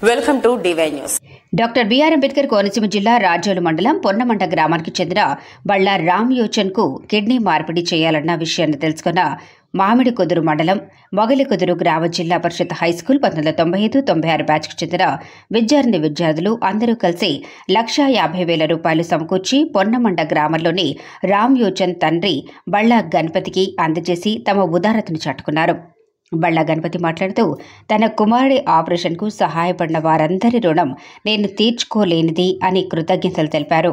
Welcome to DY news. Doctor BR Ambedkar Konaseema జిల్లా రాజోలు మండలం పొన్నమంట గ్రామానికి చెందిన బళ్ళ రామ్ యోచన్ కు కిడ్నీ మార్పిడి చేయాలన్న విషయాన్ని తెలుసుకున్న మామిడి కుదురు మండలం మొగలి కుదురు గ్రామ జిల్లా పరిషత్ హైస్కూల్ 1995-96 బ్యాచ్కు చెందిన విద్యార్థులు అందరూ కలిసి ₹1,50,000 సమకూర్చి పొన్నమంట గ్రామంలోని రామ్ యోచన్ తండ్రి బళ్ళ గణపతికి అందజేసి తమ ఉదారతను చాటుకున్నారు. బళ్ళ గణపతి మాట్లాడుతూ తన కుమారుడి ఆపరేషన్కు సహాయపడిన వారందరి రుణం నేను తీర్చుకోలేనిది అని కృతజ్ఞతలు తెలిపారు.